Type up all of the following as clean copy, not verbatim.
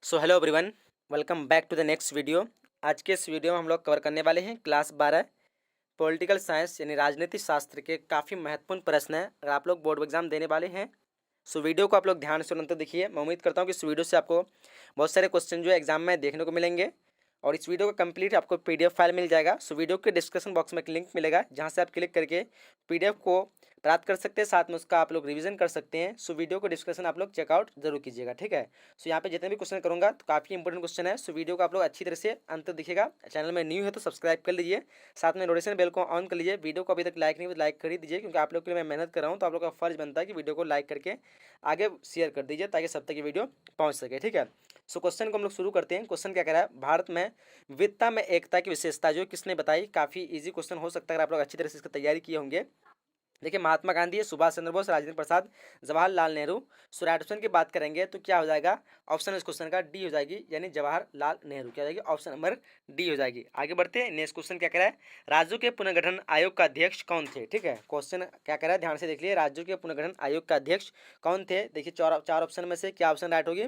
So hello everyone, welcome back to the next video. आज के इस वीडियो में हम लोग कवर करने वाले हैं क्लास 12 पॉलिटिकल साइंस यानी राजनीति शास्त्र के काफ़ी महत्वपूर्ण प्रश्न हैं। अगर आप लोग बोर्ड एग्जाम देने वाले हैं सो वीडियो को आप लोग ध्यान से अंत तक देखिए। मैं उम्मीद करता हूँ कि इस वीडियो से आपको बहुत सारे क्वेश्चन जो है एग्जाम में देखने को मिलेंगे और इस वीडियो का कंप्लीट आपको पीडीएफ फाइल मिल जाएगा। सो वीडियो के डिस्क्रिप्शन बॉक्स में एक लिंक मिलेगा जहाँ से आप क्लिक करके पीडीएफ को प्राप्त कर सकते हैं, साथ में उसका आप लोग रिवीजन कर सकते हैं। सो वीडियो को डिस्क्रिप्शन आप लोग चेकआउट जरूर कीजिएगा, ठीक है। सो यहाँ पे जितने भी क्वेश्चन करूँगा तो काफ़ी इंपॉर्टेंट क्वेश्चन है। सो वीडियो को आप लोग अच्छी तरह से अंत तक दिखेगा। चैनल में न्यू है तो सब्सक्राइब कर लीजिए, साथ में नोटिफिकेशन बेल को ऑन कर लीजिए। वीडियो को अभी तक लाइक नहीं हुआ तो लाइक कर ही दीजिए, क्योंकि आप लोग के लिए मैं मेहनत कर रहा हूँ तो आप लोग का फर्ज बनता है कि वीडियो को लाइक करके आगे शेयर कर दीजिए ताकि सब तक ये वीडियो पहुँच सके, ठीक है। सो क्वेश्चन को हम लोग शुरू करते हैं। क्वेश्चन क्या कह रहा है, भारत में विविधता में एकता की विशेषता जो किसने बताई। काफ़ी इजी क्वेश्चन हो सकता है अगर आप लोग अच्छी तरह से इसकी तैयारी किए होंगे। देखिए, महात्मा गांधी, सुभाष चंद्र बोस, राजेंद्र प्रसाद, जवाहरलाल नेहरू। सो राइट ऑप्शन की बात करेंगे तो क्या हो जाएगा, ऑप्शन इस क्वेश्चन का डी हो जाएगी, यानी जवाहरलाल नेहरू। क्या हो जाएगी, ऑप्शन नंबर डी हो जाएगी। आगे बढ़ते हैं। नेक्स्ट क्वेश्चन क्या कह रहा है, राज्यों के पुनर्गठन आयोग का अध्यक्ष कौन थे। ठीक है, क्वेश्चन क्या कह रहा है, ध्यान से देख लिए। राज्यों के पुनर्गठन आयोग का अध्यक्ष कौन थे। देखिए चार ऑप्शन में से क्या ऑप्शन राइट होगी।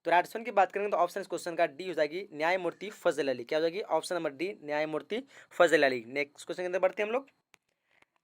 तो राइट ऑप्शन की बात करेंगे तो ऑप्शन इस क्वेश्चन का डी हो जाएगी, न्यायमूर्ति फजल अली। क्या हो जाएगी, ऑप्शन नंबर डी, न्यायमूर्ति फजल अली। नेक्स्ट क्वेश्चन के अंदर बढ़ते हैं हम लोग।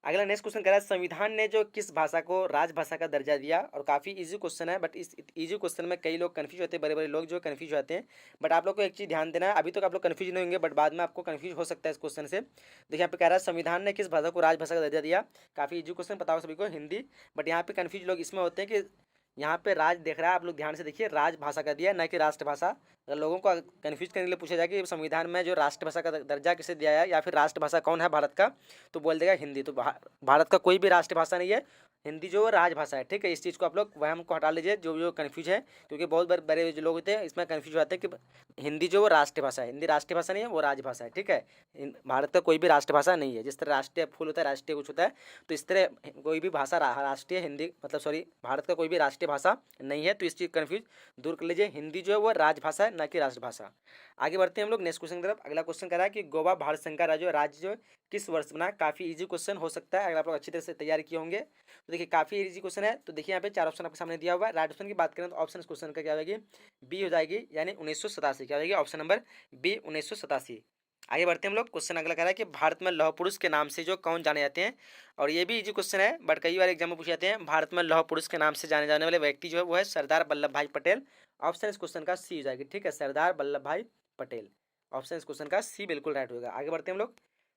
अगला नेक्स्ट क्वेश्चन कह रहा है, संविधान ने जो किस भाषा को राजभाषा का दर्जा दिया। और काफ़ी इजी क्वेश्चन है, बट इस इजी क्वेश्चन में कई लोग कंफ्यूज होते हैं, बड़े बड़े लोग जो कंफ्यूज होते हैं। बट आप लोग को एक चीज़ ध्यान देना है, अभी तक आप लोग कंफ्यूज नहीं होंगे बट बाद में आपको कंफ्यूज हो सकता है इस क्वेश्चन से। देखिए यहाँ पे कह रहा है, संविधान ने किस भाषा को राजभाषा का दर्जा दिया। काफ़ी इजी क्वेश्चन, पता हो सभी को, हिंदी। बट यहाँ पे कंफ्यूज लोग इसमें होते हैं कि यहाँ पे राज देख रहा है, आप लोग ध्यान से देखिए, राजभाषा का दिया, न कि राष्ट्रभाषा। अगर लोगों को कन्फ्यूज करने के लिए पूछा जाए कि संविधान में जो राष्ट्रभाषा का दर्जा किसे दिया है या फिर राष्ट्रभाषा कौन है भारत का, तो बोल देगा हिंदी। तो भारत का कोई भी राष्ट्रभाषा नहीं है, हिंदी जो राजभाषा है, ठीक है। इस चीज़ को आप लोग वहम को हटा लीजिए जो जो कन्फ्यूज है, क्योंकि बहुत बड़े जो लोग होते हैं इसमें कन्फ्यूज हो जाते हैं कि हिंदी जो वो राष्ट्रभाषा है, हिंदी राष्ट्रभाषा नहीं है, वो राजभाषा है, ठीक है। भारत का कोई भी राष्ट्रभाषा नहीं है। जिस तरह राष्ट्रीय फूल होता है, राष्ट्रीय कुछ होता है, तो इस तरह कोई भी भाषा राष्ट्रीय हिंदी मतलब सॉरी भारत का कोई भी राष्ट्रीय भाषा नहीं है। तो इस चीज़ कन्फ्यूज दूर कर लीजिए, हिंदी जो है वो राजभाषा है, न कि राष्ट्रभाषा। आगे बढ़ते हैं हम लोग नेक्स्ट क्वेश्चन की तरफ। अगला क्वेश्चन कह रहा है कि गोवा भारत संघ का राज्य जो किस वर्ष बना। काफ़ी इजी क्वेश्चन हो सकता है अगर आप लोग अच्छी तरह से तैयारी किए होंगे। तो देखिए काफ़ी इजी क्वेश्चन है। तो देखिए यहाँ पे चार ऑप्शन आपके सामने दिया हुआ है। राइट ऑप्शन की बात करें तो ऑप्शन इस क्वेश्चन का क्या हो जाएगी, बी हो जाएगी, यानी 1987। क्या हो जाएगी, ऑप्शन नंबर बी, 1987। आगे बढ़ते हैं हम लोग। क्वेश्चन अगला कह रहा है कि भारत में लौह पुरुष के नाम से जो कौन जाने जाते हैं। और ये भी इजी क्वेश्चन है, बट कई बार एग्जाम में पूछे जाते हैं। भारत में लौह पुरुष के नाम से जाने जाने वाले व्यक्ति जो है वो है सरदार वल्लभ भाई पटेल। ऑप्शन इस क्वेश्चन का सी हो जाएगी, ठीक है, सरदार वल्लभ भाई पटेल। ऑप्शन इस क्वेश्चन का सी बिल्कुल राइट होगा। आगे बढ़ते हैं हम लोग।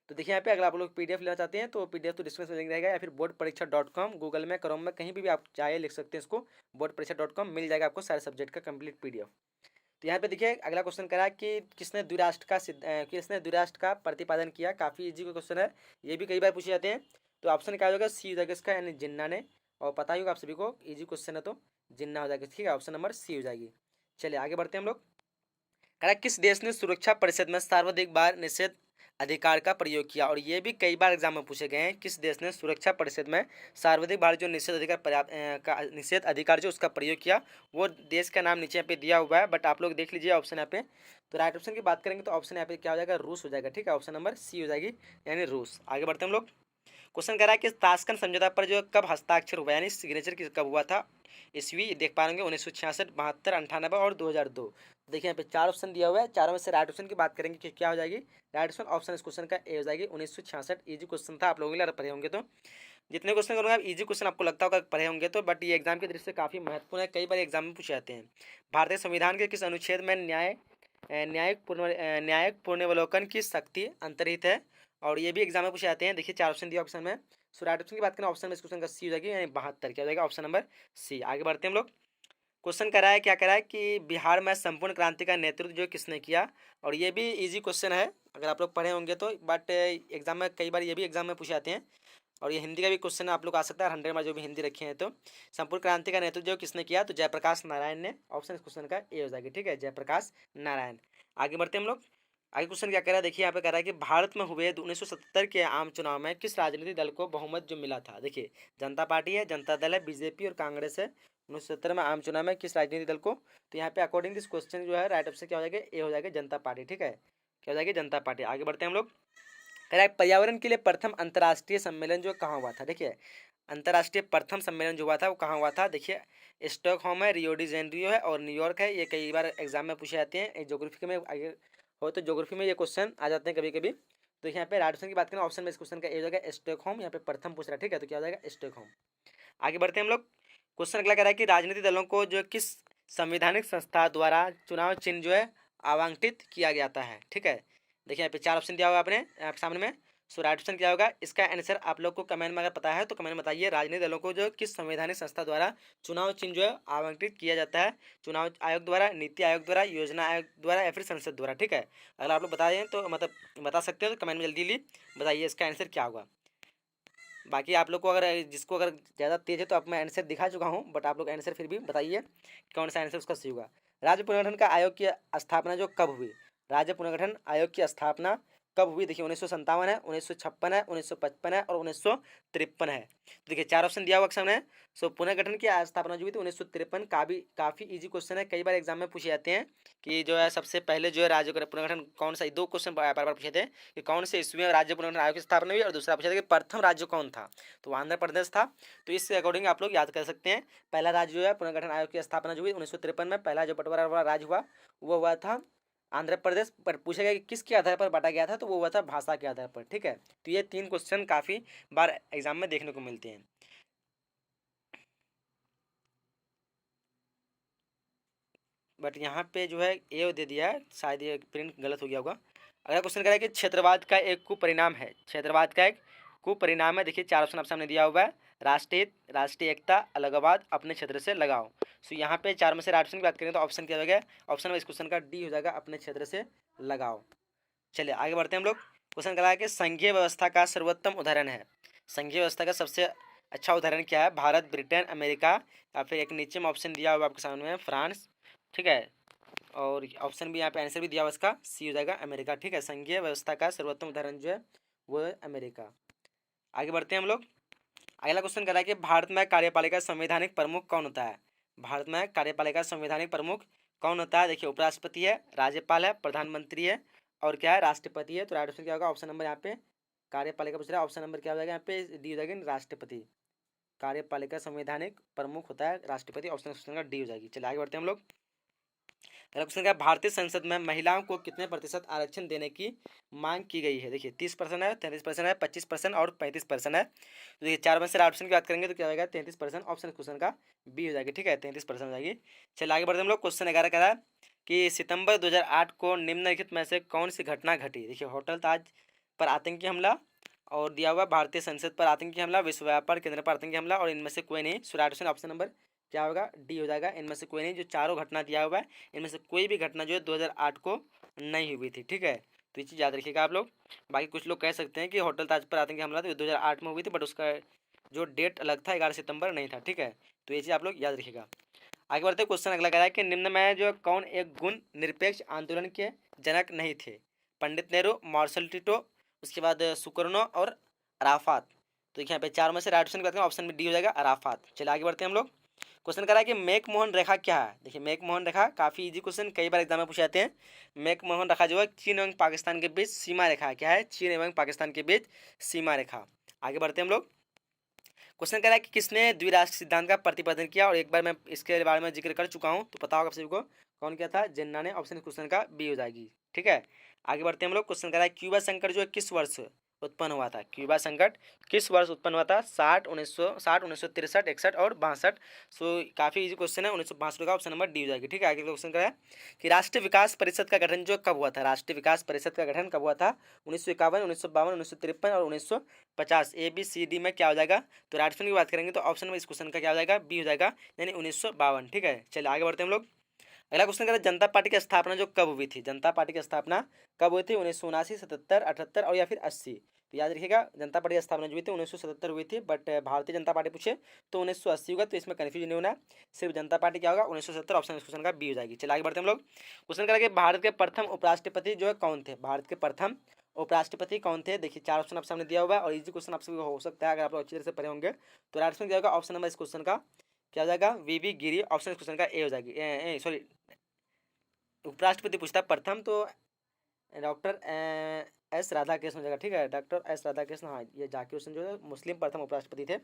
तो देखिए यहाँ पे अगर आप लोग पीडीएफ लेना चाहते हैं तो पीडीएफ तो डिस्क्रिप्शन में लिंक रहेगा, या फिर बोर्ड परीक्षा .com, गूगल में, क्रोम में, कहीं भी आप चाहे लिख सकते हैं इसको, बोर्ड परीक्षा .com मिल जाएगा आपको सारे सब्जेक्ट का कंप्लीट पीडीएफ। तो यहाँ पे देखिए अगला क्वेश्चन करा कि किसने द्विराष्ट्र का प्रतिपादन किया। काफ़ी इजी क्वेश्चन है, ये भी कई बार पूछे जाते हैं। तो ऑप्शन क्या होगा, सी हो जाएगा इसका, यानी जिन्ना ने। और पता ही होगा आप सभी को, इजी क्वेश्चन है तो जिन्ना हो जाएगा, ठीक है, ऑप्शन नंबर सी हो जाएगी। चलिए आगे बढ़ते हैं हम लोग। कहा किस देश ने सुरक्षा परिषद में सर्वाधिक बार निषेध अधिकार का प्रयोग किया। और ये भी कई बार एग्जाम में पूछे गए हैं, किस देश ने सुरक्षा परिषद में सर्वाधिक बार जो निषेध अधिकार जो उसका प्रयोग किया। वो देश का नाम नीचे यहाँ पे दिया हुआ है, बट आप लोग देख लीजिए ऑप्शन यहाँ पे। तो राइट ऑप्शन की बात करेंगे तो ऑप्शन यहाँ पे क्या हो जाएगा, रूस हो जाएगा, ठीक है, ऑप्शन नंबर सी हो जाएगी, यानी रूस। आगे बढ़ते हैं हम लोग। क्वेश्चन कह रहा है कि ताशकंद समझौता पर जो कब हस्ताक्षर हुआ, यानी सिग्नेचर कब हुआ था। ईस्वी देख पा रहे 1966, 72, 98 और 2002। देखिए यहाँ पे चार ऑप्शन दिया हुआ है, चारों में से राइट ऑप्शन की बात करेंगे कि क्या हो जाएगी। राइट ऑप्शन ऑप्शन इस क्वेश्चन का ए हो जाएगी, 1966। इजी क्वेश्चन था, आप लोगों के लिए पढ़े होंगे तो जितने क्वेश्चन करूँगा इजी क्वेश्चन आपको लगता होगा पढ़े होंगे तो, बट ये एग्जाम की दृष्टि से काफ़ी महत्वपूर्ण है, कई बार एग्जाम में पूछे जाते हैं। भारतीय संविधान के किस अनुच्छेद में न्यायिक पुनर्वलोकन की शक्ति अंतर्निहित है। और ये भी एग्जाम में पूछे जाते हैं। देखिए चार ऑप्शन दिया ऑप्शन में। सो राइट ऑप्शन की बात करें ऑप्शन में इस क्वेश्चन का सी हो जाएगी, यानी 72। क्या हो जाएगा, ऑप्शन नंबर सी। आगे बढ़ते हैं हम लोग। क्वेश्चन करा है, क्या करा है कि बिहार में संपूर्ण क्रांति का नेतृत्व जो किसने किया। और ये भी इजी क्वेश्चन है अगर आप लोग पढ़े होंगे तो, बट एग्जाम में कई बार ये भी एग्जाम में पूछे जाते हैं। और ये हिंदी का भी क्वेश्चन आप लोग आ सकता है 100 में, जो भी हिंदी रखे हैं। तो संपूर्ण क्रांति का नेतृत्व जो किसने किया, तो जयप्रकाश नारायण ने। ऑप्शन इस क्वेश्चन का ए हो जाएगी, ठीक है, जयप्रकाश नारायण। आगे बढ़ते हैं हम लोग। आगे क्वेश्चन क्या कह रहा है, देखिए यहाँ पे कह रहा है कि भारत में हुए 1970 के आम चुनाव में किस राजनीतिक दल को बहुमत जो मिला था। देखिए जनता पार्टी है, जनता दल है, बीजेपी और कांग्रेस है। 1970 में आम चुनाव में किस राजनीतिक दल को। तो यहाँ पे अकॉर्डिंग दिस क्वेश्चन जो है राइट ऑप्शन क्या हो जाएगा, ए हो जाएगा, जनता पार्टी, ठीक है, क्या हो जाएगी, जनता पार्टी। आगे बढ़ते हैं हम लोग। कह रहा है पर्यावरण के लिए प्रथम अंतर्राष्ट्रीय सम्मेलन जो कहाँ हुआ था। देखिए अंतर्राष्ट्रीय प्रथम सम्मेलन जो हुआ था वो कहाँ हुआ था? देखिए स्टॉकहोम है, रियो डी जेनेरियो है और न्यूयॉर्क है। ये कई बार एग्जाम में पूछे जाते हैं, ज्योग्राफी में आगे हो तो ज्योग्राफी में ये क्वेश्चन आ जाते हैं कभी कभी। तो यहाँ पे राजस्थान की बात करें ऑप्शन में इस क्वेश्चन का ए हो जाएगा स्टॉकहोम, यहाँ पे प्रथम पूछ रहा है, ठीक है, तो क्या हो जाएगा स्टॉकहोम। आगे बढ़ते हैं हम लोग। क्वेश्चन अगला कह रहा है कि राजनीतिक दलों को जो किस संवैधानिक संस्था द्वारा चुनाव चिन्ह जो है आवंटित किया जाता है, ठीक है। देखिए यहाँ पे 4 ऑप्शन दिया होगा आपने आपके सामने में। सो राइट ऑप्शन क्या होगा? इसका आंसर आप लोग को कमेंट में अगर पता है तो कमेंट में बताइए। राजनीतिक दलों को जो किस संवैधानिक संस्था द्वारा चुनाव चिन्ह जो है आवंटित किया जाता है? चुनाव आयोग द्वारा, नीति आयोग द्वारा, योजना आयोग द्वारा या फिर संसद द्वारा, ठीक है। अगर आप लोग बता दें तो मतलब बता सकते हो तो कमेंट में जल्दी बताइए इसका आंसर क्या होगा। बाकी आप लोग को अगर जिसको अगर ज़्यादा तेज है तो अब मैं आंसर दिखा चुका हूँ, बट आप लोग आंसर फिर भी बताइए कौन सा आंसर उसका सही होगा। राज्य पुनर्गठन का आयोग की स्थापना जो कब हुई? राज्य पुनर्गठन आयोग की स्थापना कब हुई? देखिए 1957 है, 1956 है, 1955 है और 1953 है। देखिए 4 ऑप्शन दिया हुआ सामने। सो पुनर्गठन की स्थापना जो हुई थी 1953। काफ़ी इजी क्वेश्चन है, कई बार एग्जाम में पूछे जाते हैं कि जो है सबसे पहले जो है राज्य पुनर्गठन कौन सा, 2 क्वेश्चन बार बार पूछे थे कि कौन से ईस्वी में राज्य पुनर्गठन आयोग की स्थापना हुई और दूसरा पूछा था कि प्रथम राज्य कौन था, तो आंध्र प्रदेश था। तो इसके अकॉर्डिंग आप लोग याद कर सकते हैं। पहला राज्य जो है पुनर्गठन आयोग की स्थापना जो हुई 1953 में, पहला जो बंटवारा वाला राज्य हुआ वो हुआ था आंध्र प्रदेश। पर पूछा गया कि किसके आधार पर बांटा गया था, तो वो हुआ था भाषा के आधार पर, ठीक है। तो ये 3 क्वेश्चन काफ़ी बार एग्जाम में देखने को मिलते हैं। बट यहाँ पे जो है ए दे दिया है, शायद ये प्रिंट गलत हो गया होगा। अगला क्वेश्चन कह रहा है कि क्षेत्रवाद का एक कुपरिणाम है, क्षेत्रवाद का एक कुपरिणाम है। देखिए 4 ऑप्शन आप सामने दिया हुआ है। राष्ट्रीय राष्ट्रीय एकता, अलगाववाद, अपने क्षेत्र से लगाओ। सो यहाँ पे 4 में से ऑप्शन की बात करें तो ऑप्शन क्या हो गया? ऑप्शन में इस क्वेश्चन का डी हो जाएगा, अपने क्षेत्र से लगाओ। चलिए आगे बढ़ते हैं हम लोग। क्वेश्चन कह रहा है कि संघीय व्यवस्था का सर्वोत्तम उदाहरण है। संघीय व्यवस्था का सबसे अच्छा उदाहरण क्या है? भारत, ब्रिटेन, अमेरिका, या फिर एक नीचे में ऑप्शन दिया हुआ आपके सामने में फ्रांस, ठीक है। और ऑप्शन भी यहाँ पे आंसर भी दिया हुआ इसका सी हो जाएगा, अमेरिका, ठीक है। संघीय व्यवस्था का सर्वोत्तम उदाहरण जो है वो है अमेरिका। आगे बढ़ते हैं हम लोग। अगला क्वेश्चन कर रहा है कि भारत में कार्यपालिका संवैधानिक प्रमुख कौन होता है? भारत में कार्यपालिका संवैधानिक प्रमुख कौन होता है? देखिए उपराष्ट्रपति है, राज्यपाल है, प्रधानमंत्री है और क्या है? राष्ट्रपति है। तो राइट ऑप्शन क्या होगा? ऑप्शन नंबर यहाँ पे कार्यपालिका पूछ रहा है, ऑप्शन नंबर क्या हो जाएगा यहाँ पे? डी हो जाएगी, राष्ट्रपति। कार्यपालिका संवैधानिक प्रमुख होता है राष्ट्रपति, ऑप्शन का डी हो जाएगी। चलिए आगे बढ़ते हैं हम लोग। अगला क्वेश्चन क्या? भारतीय संसद में महिलाओं को कितने प्रतिशत आरक्षण देने की मांग की गई है? देखिए 30% है, 33% है, 25% और 35% है। तो देखिए 4 में से ऑप्शन की बात करेंगे तो क्या होगा? 33%, ऑप्शन क्वेश्चन का बी हो जाएगी, ठीक है, 33% हो जाएगी। चलिए आगे बढ़ते हम लोग। क्वेश्चन 11 कह रहा है कि सितंबर 2008 को निम्नलिखित में से कौन सी घटना घटी? देखिए होटल ताज पर आतंकी हमला, और दिया हुआ भारतीय संसद पर आतंकी हमला, विश्व व्यापार केंद्र पर आतंकी हमला, और इनमें से कोई नहीं। सो राइट ऑप्शन नंबर क्या होगा? डी हो जाएगा, इनमें से कोई नहीं। जो चारों घटना दिया हुआ है इनमें से कोई भी घटना जो है 2008 को नहीं हुई थी, ठीक है। तो ये चीज़ याद रखिएगा आप लोग। बाकी कुछ लोग कह सकते हैं कि होटल ताज पर आतंकी हमला तो 2008 में हुई थी, बट उसका जो डेट अलग था 11 सितंबर नहीं था, ठीक है। तो ये चीज़ आप लोग याद रखिएगा। आगे बढ़ते क्वेश्चन अगला कह रहा है कि निम्न में जो कौन एक गुण निरपेक्ष आंदोलन के जनक नहीं थे? पंडित नेहरू, मार्शल टिटो, उसके बाद सुकर्नो और अराफात। तो यहाँ पे 4 में से राइट ऑप्शन की बात करें, ऑप्शन में डी हो जाएगा, अराफात। चलिए आगे बढ़ते हैं हम लोग। क्वेश्चन कर रहा है कि मेक मोहन रेखा क्या है? देखिए मेक मोहन रेखा काफ़ी इजी क्वेश्चन, कई बार एग्जाम में पूछे जाते हैं। मेक मोहन रेखा जो है चीन एवं पाकिस्तान के बीच सीमा रेखा है। क्या है? चीन एवं पाकिस्तान के बीच सीमा रेखा। आगे बढ़ते हैं हम लोग। क्वेश्चन कह रहा है कि किसने द्विराष्ट्र सिद्धांत का प्रतिपादन किया? और एक बार मैं इसके बारे में जिक्र कर चुका हूँ, तो पता होगा आप सभी को कौन किया था? जिन्ना ने। ऑप्शन क्वेश्चन का बी हो जाएगी, ठीक है। आगे बढ़ते हैं हम लोग। क्वेश्चन कह रहा है क्यूबा संकट जो है किस वर्ष उत्पन्न हुआ था? क्यूबा संकट किस वर्ष उत्पन्न हुआ था? 60, 1960, 1963, 61 और 62। सो काफ़ी इजी क्वेश्चन है, 1962 का ऑप्शन नंबर डी हो जाएगी, ठीक है। आगे क्वेश्चन कह रहा है कि राष्ट्रीय विकास परिषद का गठन जो कब हुआ था? राष्ट्रीय विकास परिषद का गठन कब हुआ था? 1951, 1952, 1953 और 1950। ए बी सी डी में क्या हो जाएगा? तो राइट ऑप्शन की बात करेंगे तो ऑप्शन में इस क्वेश्चन का क्या हो जाएगा? बी हो जाएगा, यानी 1952, ठीक है। चलिए आगे बढ़ते हैं हम लोग। अगला क्वेश्चन करें जनता पार्टी की स्थापना जो कब हुई थी? जनता पार्टी की स्थापना कब हुई थी? 1979, 77, 78 और या फिर 80। तो याद रखिएगा जनता पार्टी की स्थापना जो हुई थी 1977 हुई थी, बट भारतीय जनता पार्टी पूछे तो 1980 होगा, तो इसमें कन्फ्यूजन नहीं होना। सिर्फ जनता पार्टी क्या होगा? 1970, ऑप्शन इस क्वेश्चन का बी हो जाएगी। चलिए आगे बढ़ते हैं हम लोग। क्वेश्चन करेंगे भारत के प्रथम उपराष्ट्रपति जो है कौन थे? भारत के प्रथम उपराष्ट्रपति कौन थे? देखिए 4 ऑप्शन आप सामने दिया हुआ है और इजी क्वेश्चन आप सभी को हो सकता है अगर आप लोग अच्छी तरह से पढ़े होंगे। तो राइट ऑप्शन क्या होगा? ऑप्शन नंबर इस क्वेश्चन का क्या हो जाएगा? वी गिरी, ऑप्शन इस क्वेश्चन का ए हो जाएगी। सॉरी, उपराष्ट्रपति पूछता है प्रथम तो डॉक्टर एस राधाकृष्ण हो जाएगा, ठीक है। डॉक्टर एस राधाकृष्ण, हाँ, ये जाकिर हुसैन जो है मुस्लिम प्रथम उपराष्ट्रपति थे।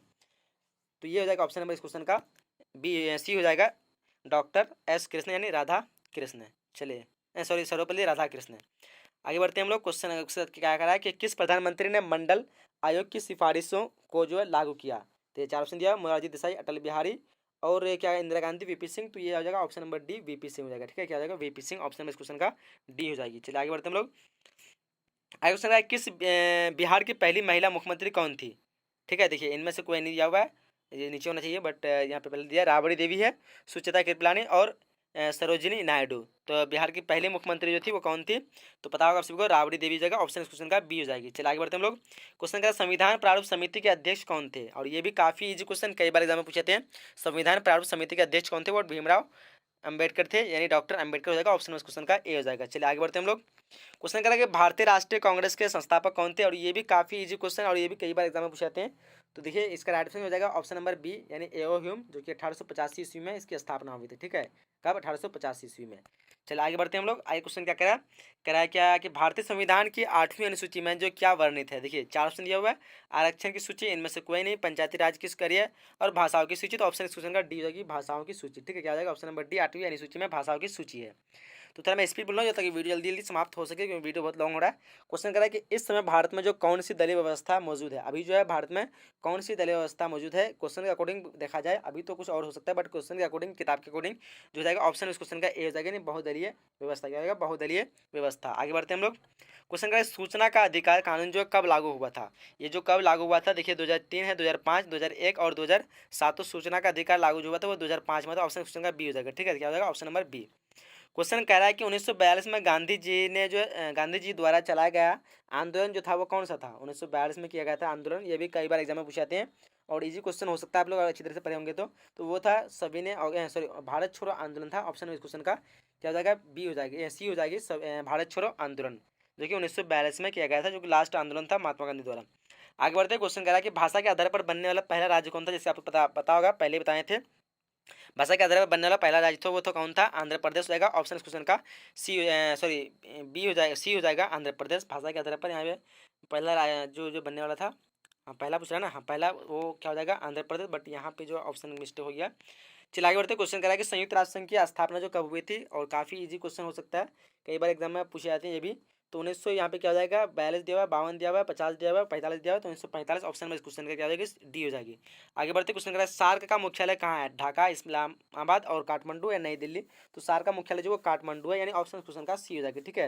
तो ये हो जाएगा ऑप्शन नंबर इस क्वेश्चन का बी, सी हो जाएगा डॉक्टर एस कृष्ण यानी राधा कृष्ण। चलिए सॉरी सर्वपल्ली राधा कृष्ण। आगे बढ़ते हैं हम लोग। क्वेश्चन क्या करा है कि किस प्रधानमंत्री ने मंडल आयोग की सिफारिशों को जो है लागू किया। तो ये चार ऑप्शन दिया, मोरारजी देसाई, अटल बिहारी और ये क्या है इंदिरा गांधी, वीपी सिंह। तो ये हो जाएगा option number D VP Singh हो जाएगा। ठीक है, क्या हो जाएगा वीपी सिंह, ऑप्शन नंबर इस क्वेश्चन का डी हो जाएगी। चलिए आगे बढ़ते हैं हम लोग। आगे क्वेश्चन है किस बिहार की पहली महिला मुख्यमंत्री कौन थी। ठीक है, देखिए इनमें से कोई नहीं दिया हुआ है, ये नीचे होना चाहिए बट यहाँ पे पहले दिया राबड़ी देवी है, सुचेता कृपलानी और सरोजिनी नायडू। तो बिहार की पहली मुख्यमंत्री जो थी वो कौन थी, तो पता होगा आप सभी को राबड़ी देवी जगह, ऑप्शन इस क्वेश्चन का बी हो जाएगी। चलिए आगे बढ़ते हैं हम लोग। क्वेश्चन का संविधान प्रारूप समिति के अध्यक्ष कौन थे, और ये भी काफी इजी क्वेश्चन, कई बार एग्जाम में पूछे थे। संविधान प्रारूप समिति के अध्यक्ष कौन थे, वो भीमराव अंबेडकर थे, यानी डॉक्टर अंबेडकर हो जाएगा, ऑप्शन इस क्वेश्चन का ए हो जाएगा। चलिए आगे बढ़ते हैं हम लोग। क्वेश्चन करा कि भारतीय राष्ट्रीय कांग्रेस के संस्थापक कौन थे, और ये भी काफी इजी क्वेश्चन और ये भी कई बार एग्जाम में पूछे जाते हैं। तो देखिए इसका राइट आंसर हो जाएगा ऑप्शन नंबर बी यानी एओ ह्यूम, जो कि 1885 ईस्वी में इसकी स्थापना हुई थी। ठीक है, कब 1885 ईस्वी में। चलिए आगे बढ़ते हैं हम लोग। आगे क्वेश्चन क्या करा है क्या कि भारतीय संविधान की 8वीं अनुसूची में जो क्या वर्णित है। देखिए चार ऑप्शन दिया हुआ है, आरक्षण की सूची इनमें से कोई नहीं, पंचायती राज की करियर और भाषाओं की सूची। तो ऑप्शन इस क्वेश्चन का डी हो जाएगी, भाषाओं की सूची। ठीक है, क्या हो जाएगा ऑप्शन नंबर डी, 8वीं अनुसूची में भाषाओं की सूची है। तो थोड़ा मैं स्पीड बोल रहा हूँ ताकि वीडियो जल्दी जल्दी समाप्त हो सके, क्योंकि वीडियो बहुत लॉन्ग हो रहा है। क्वेश्चन करा है कि इस समय भारत में जो कौन सी दलीय व्यवस्था मौजूद है। अभी जो है भारत में कौन सी दलीय व्यवस्था मौजूद है, क्वेश्चन के अकॉर्डिंग देखा जाए अभी तो कुछ और हो सकता है, बट क्वेश्चन के अकॉर्डिंग किताब के अकॉर्डिंग जो जाएगा ऑप्शन इस क्वेश्चन का ए हो जाएगा, नहीं बहुदलीय व्यवस्था। क्या होगा, बहुदलीय व्यवस्था। आगे बढ़ते हैं हम लोग। क्वेश्चन का सूचना का अधिकार कानून जो कब लागू हुआ था। ये जो कब लागू हुआ था, देखिए 2003 है, 2005, 2001 और 2007। तो सूचना का अधिकार लागू जो हुआ था वो 2005 में था, ऑप्शन क्वेश्चन का बी हो जाएगा। ठीक है, क्या हो जाएगा ऑप्शन नंबर बी। क्वेश्चन कह रहा है कि 1942 में गांधी जी ने जो गांधी जी द्वारा चलाया गया आंदोलन जो था वो कौन सा था। 1942 में किया गया था आंदोलन, ये भी कई बार एग्जाम में पूछे जाते हैं और इजी क्वेश्चन हो सकता है, आप लोग अच्छी तरह से पढ़े होंगे तो वो था सविनय सॉरी भारत छोड़ो आंदोलन था। ऑप्शन इस क्वेश्चन का क्या हो जाएगा, बी हो जाएगी, सी हो जाएगी, भारत छोड़ो आंदोलन, जो कि 1942 में किया गया था, जो कि लास्ट आंदोलन था महात्मा गांधी द्वारा। आगे बढ़ते हैं। क्वेश्चन कह रहा है कि भाषा के आधार पर बनने वाला पहला राज्य कौन था, जैसे आपको पता होगा, पहले बताए थे। भाषा के आधार पर बनने वाला पहला राज्य था वो तो कौन था, आंध्र प्रदेश हो जाएगा, ऑप्शन इस क्वेश्चन का सी सॉरी बी हो जाएगा, सी हो जाएगा आंध्र प्रदेश। भाषा के आधार पर यहाँ पे पहला जो जो बनने वाला था, हाँ पहला पूछ रहा है ना, हाँ पहला वो क्या हो जाएगा आंध्र प्रदेश, बट यहाँ पे जो ऑप्शन मिस्टेक हो गया। चलिए आगे बढ़ते हैं। क्वेश्चन करा है कि संयुक्त राष्ट्र संघ की स्थापना जो कब हुई थी, और काफ़ी इजी क्वेश्चन हो सकता है, कई बार एग्जाम में पूछे जाते हैं ये भी। तो 1900 यहाँ पे क्या हो जाएगा, 42 दिया हुआ है, 52 दिया हुआ है, 50 दिया हुआ है, 45 दिया हुआ है। तो 1945 ऑप्शन में इस क्वेश्चन का क्या हो जाएगी, डी हो जाएगी। आगे बढ़ते क्वेश्चन करा है सार्क का मुख्यालय कहाँ है, ढाका, इस्लामाबाद और काठमांडू या नई दिल्ली। तो सार्क का मुख्यालय जो वो काठमांडू है, यानी ऑप्शन क्वेश्चन का सी हो जाएगी। ठीक है,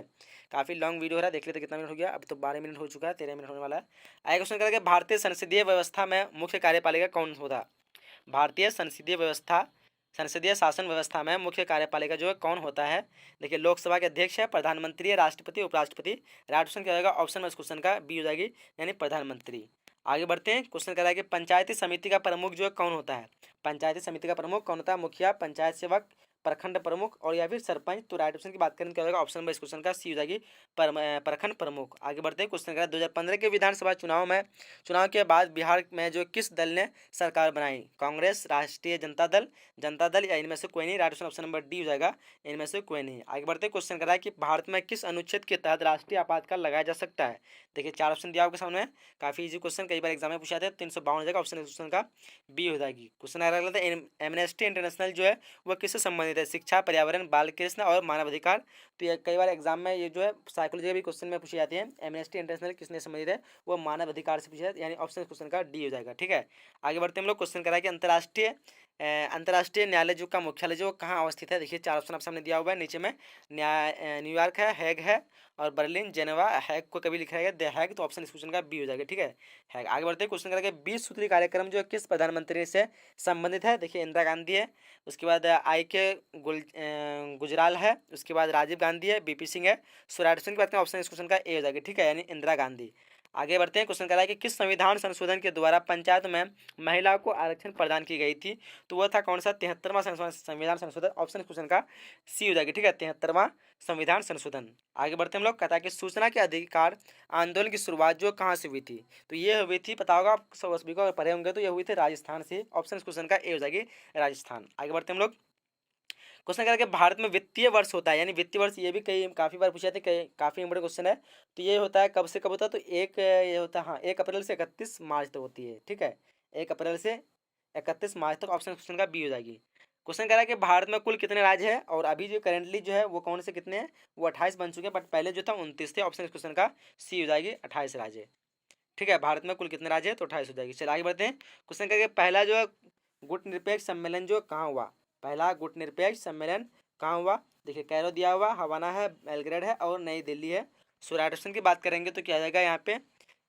काफी लॉन्ग वीडियो हो रहा है, देख लेते कितना मिनट हो गया, अब तो 12 मिनट हो चुका है, 13 मिनट होने वाला है। आगे क्वेश्चन करेंगे भारतीय संसदीय व्यवस्था में मुख्य कार्यपालिका कौन होता। भारतीय संसदीय शासन व्यवस्था में मुख्य कार्यपालिका जो है कौन होता है। देखिए लोकसभा के अध्यक्ष है, प्रधानमंत्री है, राष्ट्रपति, उपराष्ट्रपति। राइट ऑप्शन क्या होगा, ऑप्शन में इस क्वेश्चन का बी हो जाएगी, यानी प्रधानमंत्री। आगे बढ़ते हैं। क्वेश्चन कह रहा है कि पंचायती समिति का प्रमुख जो है कौन होता है। पंचायती समिति का प्रमुख कौन होता है, मुखिया, पंचायत सेवक, प्रखंड प्रमुख और या फिर सरपंच। तो राइट ऑप्शन की बात करें क्या होगा, ऑप्शन में इस क्वेश्चन का सी हो जाएगी, प्रखंड प्रमुख। आगे बढ़ते हैं। क्वेश्चन कह रहा है 2015 के विधानसभा चुनाव के बाद बिहार में जो किस दल ने सरकार बनाई, कांग्रेस, राष्ट्रीय जनता दल या इनमें से कोई नहीं। राइट ऑप्शन नंबर डी हो जाएगा, इनमें से कोई नहीं। आगे बढ़ते हैं। क्वेश्चन कर रहा है कि भारत में किस अनुच्छेद के तहत राष्ट्रीय आपातकाल लगाया जा सकता है। देखिए चार ऑप्शन दिया आपके सामने, काफी इजी क्वेश्चन, कई बार एग्जाम में पूछा जाता है। 352 हो जाएगा, ऑप्शन क्वेश्चन का बी हो जाएगी। क्वेश्चन आ रहा है एमनेस्टी इंटरनेशनल जो है वह किससे संबंधित है, शिक्षा, पर्यावरण, बाल कृष्ण और मानवाधिकार। तो ये कई बार एग्जाम में ये जो है साइकोलॉजी के भी क्वेश्चन में पूछी जाती है। एमनेस्टी इंटरनेशनल किसने संबंधित है, वो मानव अधिकार से पूछा जाता है, यानी ऑप्शन क्वेश्चन का डी हो जाएगा। ठीक है, आगे बढ़ते हैं हम लोग। क्वेश्चन करा है कि अंतर्राष्ट्रीय न्यायालय जो का मुख्यालय जो कहाँ अवस्थित है। देखिए चार ऑप्शन आप सामने दिया हुआ है नीचे में, न्यूयॉर्क है, हैग है और बर्लिन, जेनेवा। हैग को कभी लिखा है द हैग, तो ऑप्शन इस क्वेश्चन का बी हो जाएगा। ठीक है, हैग। आगे बढ़ते हैं। क्वेश्चन करेंगे 20 सूत्री कार्यक्रम जो किस प्रधानमंत्री से संबंधित है। देखिए इंदिरा गांधी है, उसके बाद आई के गुजराल है, उसके बाद राजीव गांधी है, बीपी सिंह है। सो राइट ऑप्शन की बात करें, ऑप्शन इस क्वेश्चन का ए हो जाएगा। ठीक है, यानी इंदिरा गांधी। आगे बढ़ते हैं। क्वेश्चन कह रहा है कि किस संविधान संशोधन के द्वारा पंचायत में महिलाओं को आरक्षण प्रदान की गई थी। तो वह था कौन सा, 73वां संविधान संशोधन। ऑप्शन क्वेश्चन का सी हो जाएगी। ठीक है, 73वां संविधान संशोधन। आगे बढ़ते हम लोग। कहता है कि सूचना के अधिकार आंदोलन की शुरुआत जो कहाँ से हुई थी। तो ये हुई थी, पता होगा आप सब सभी को पढ़े होंगे, तो ये हुई थी राजस्थान से। ऑप्शन क्वेश्चन का ए हो जाएगी, राजस्थान। आगे बढ़ते हम लोग। क्वेश्चन क्या है कि भारत में वित्तीय वर्ष होता है, यानी वित्तीय वर्ष, ये भी कई काफी बार पूछे थे, काफी इंपॉर्टेंट क्वेश्चन है। तो ये होता है कब से कब होता है, तो एक ये होता है, हाँ 1 अप्रैल से 31 मार्च तक होती है। ठीक है, 1 अप्रैल से 31 मार्च तक। ऑप्शन क्वेश्चन का बी हो जाएगी। क्वेश्चन कह रहा है कि भारत में कुल कितने राज्य है, और अभी जो करेंटली जो है वो कौन से कितने हैं, वो 28 बन चुके हैं, बट पहले जो था 29 थे। ऑप्शन क्वेश्चन का सी हो जाएगी, 28 राज्य। ठीक है, भारत में कुल कितने राज्य है, तो 28 हो जाएगी। चलिए आगे बढ़ते हैं। क्वेश्चन कह रहा है कि पहला जो है गुटनिरपेक्ष सम्मेलन जो कहाँ हुआ, पहला गुटनिरपेक्ष सम्मेलन कहाँ हुआ। देखिए कैरो दिया हुआ, हवाना है, बेलग्रेड है और नई दिल्ली है। सो राइट ऑप्शन की बात करेंगे तो क्या आ जाएगा यहाँ पे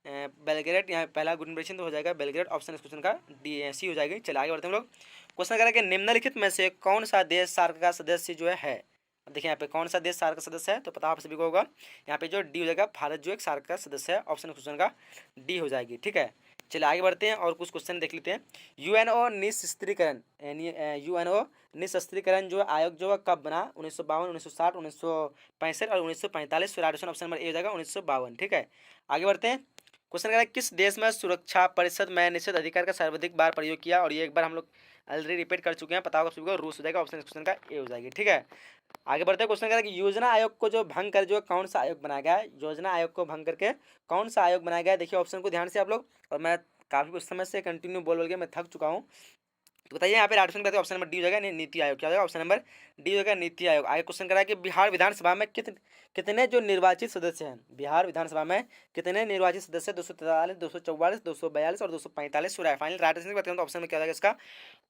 बेलग्रेड, यहाँ पहला गुटनिरपेक्ष तो हो जाएगा बेलग्रेड। ऑप्शन इस क्वेश्चन का डी सी हो जाएगी। चलिए आगे बढ़ते हैं हम लोग। क्वेश्चन कह रहा है कि निम्नलिखित में से कौन सा देश सार्क का सदस्य जो है। अब देखिए यहाँ पे कौन सा देश सार्क का सदस्य है, तो पता आप सभी को होगा यहाँ पे जो डी हो जाएगा, भारत जो एक सार्क का सदस्य है। ऑप्शन क्वेश्चन का डी हो जाएगी। ठीक है, चलिए आगे बढ़ते हैं और कुछ क्वेश्चन देख लेते हैं। यूएनओ निःशस्त्रीकरण, यूएनओ निःशस्त्रीकरण जो आयोग जो है कब बना, 1952, 1960, 1965 और 1945। ऑप्शन नंबर ए हो जाएगा 1952। ठीक है, आगे बढ़ते हैं। क्वेश्चन कह रहा है किस देश में सुरक्षा परिषद में निषेध अधिकार का सर्वाधिक बार प्रयोग किया, और ये एक बार हम लोग ऑलरेडी रिपीट कर चुके हैं, पता होगा सभी को, रूस हो जाएगा। ऑप्शन क्वेश्चन का ए हो जाएगी। ठीक है, आगे बढ़ते हैं। क्वेश्चन कह रहा है कि योजना आयोग को जो भंग कर जो कौन सा आयोग बनाया गया है, योजना आयोग को भंग करके कौन सा आयोग बनाया गया है। देखिए ऑप्शन को ध्यान से आप लोग, और मैं काफ़ी कुछ समय से कंटिन्यू बोल के मैं थक चुका हूँ, तो बताइए यहाँ पे राइट ऑप्शन कहते हैं ऑप्शन नंबर डी हो जाएगा नीति आयोग। क्या हो जाएगा, ऑप्शन नंबर डी हो जाएगा नीति आयोग। आगे क्वेश्चन करा कि बिहार विधानसभा में कितने जो निर्वाचित सदस्य हैं, बिहार विधानसभा में कितने निर्वाचित सदस्य, 243, 244, 242 और 245। फाइनल राइट आंसर बताऊँ तो ऑप्शन में क्या हो जाएगा इसका,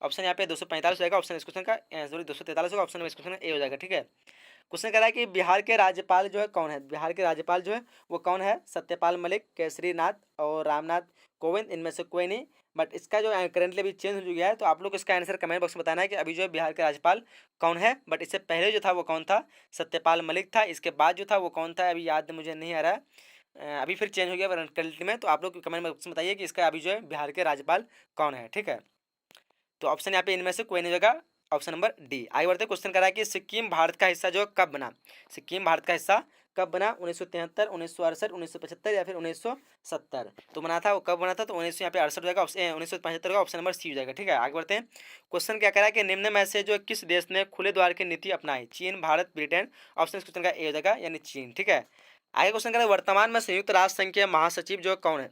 ऑप्शन यहाँ पे 245 हो जाएगा। ऑप्शन इस क्वेश्चन का सॉरी 243 होगा। ऑप्शन नंबर इस क्वेश्चन का ए हो जाएगा। ठीक है, क्वेश्चन कह रहा है कि बिहार के राज्यपाल जो है कौन है, बिहार के राज्यपाल जो है वो कौन है, सत्यपाल मलिक, केसरीनाथ और रामनाथ कोविंद, इनमें से कोई नहीं। बट इसका जो करंटली अभी चेंज हो गया है, तो आप लोग इसका आंसर कमेंट बॉक्स में बताना है कि अभी जो है बिहार के राज्यपाल कौन है। बट इससे पहले जो था वो कौन था, सत्यपाल मलिक था। इसके बाद जो था वो कौन था, अभी याद मुझे नहीं आ रहा है, अभी फिर चेंज हो गया करंटली में। तो आप लोग कमेंट बॉक्स में बताइए कि इसका अभी जो है बिहार के राज्यपाल कौन है। ठीक है, तो ऑप्शन यहाँ पे इनमें से कोई नहीं होगा, ऑप्शन नंबर डी। आगे बढ़ते क्वेश्चन करा है कि सिक्किम भारत का हिस्सा जो कब बना, सिक्किम भारत का हिस्सा कब बना, 1973, 1968, 1975 या फिर 1970। तो बना था वो कब बना था, तो 1900 यहाँ पे 68 हो जाएगा, 1975 का ऑप्शन नंबर सी हो जाएगा। ठीक है, आगे बढ़ते हैं। क्वेश्चन क्या करा है कि निम्न में से जो किस देश ने खुले द्वार की नीति अपनाई, चीन, भारत, ब्रिटेन। ऑप्शन क्वेश्चन का ए हो जाएगा यानी चीन। ठीक है, आगे क्वेश्चन करा वर्तमान में संयुक्त राष्ट्र संघ के महासचिव जो कौन है,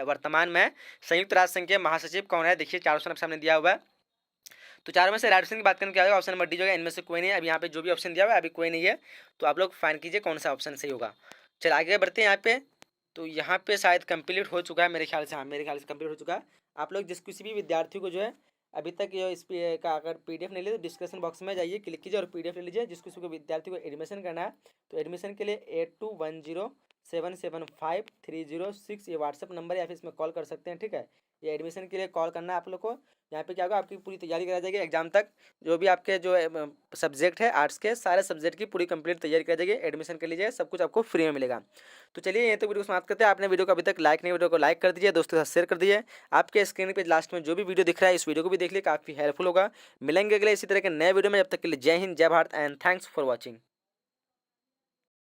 वर्तमान में संयुक्त राष्ट्र संघ के महासचिव कौन है। देखिए चार ऑप्शन सामने दिया हुआ है, तो चारों में से राइट ऑप्शन की बात करें क्या होगा, ऑप्शन नंबर डी जो है, इनमें से कोई नहीं है। अभी यहाँ पे जो भी ऑप्शन दिया हुआ है अभी कोई नहीं है, तो आप लोग फाइन कीजिए कौन सा ऑप्शन सही होगा। चलिए आगे बढ़ते हैं यहाँ पे। तो यहाँ पे शायद कंप्लीट हो चुका है मेरे ख्याल से, हाँ मेरे ख्याल से कंप्लीट हो चुका है। आप लोग जिस किसी भी विद्यार्थी को जो है अभी तक ये इस का अगर पीडीएफ नहीं ले तो डिस्क्रिप्शन बॉक्स में जाइए, क्लिक कीजिए और पीडीएफ ले लीजिए। जिस किसी को विद्यार्थी को एडमिशन करना है तो एडमिशन के लिए 8210775306 ये व्हाट्सअप नंबर या फिर इसमें कॉल कर सकते हैं। ठीक है, ये एडमिशन के लिए कॉल करना है आप लोग को। यहाँ पे क्या होगा, आपकी पूरी तैयारी कराई जाएगी एग्जाम तक, जो भी आपके जो सब्जेक्ट है आर्ट्स के सारे सब्जेक्ट की पूरी कंप्लीट तैयारी कराई जाएगी। एडमिशन कर लीजिए, सब कुछ आपको फ्री में मिलेगा। तो चलिए ये तो वीडियो को समाप्त करते हैं। आपने वीडियो को अभी तक लाइक नहीं, वीडियो को लाइक कर दीजिए, दोस्तों के साथ शेयर कर दीजिए। आपके स्क्रीन पे लास्ट में जो भी वीडियो दिख रहा है इस वीडियो को भी देख लीजिए, काफ़ी हेल्पफुल होगा। मिलेंगे अगले इसी तरह के नए वीडियो में, जब तक के लिए जय हिंद, जय Bharat and thanks for watching.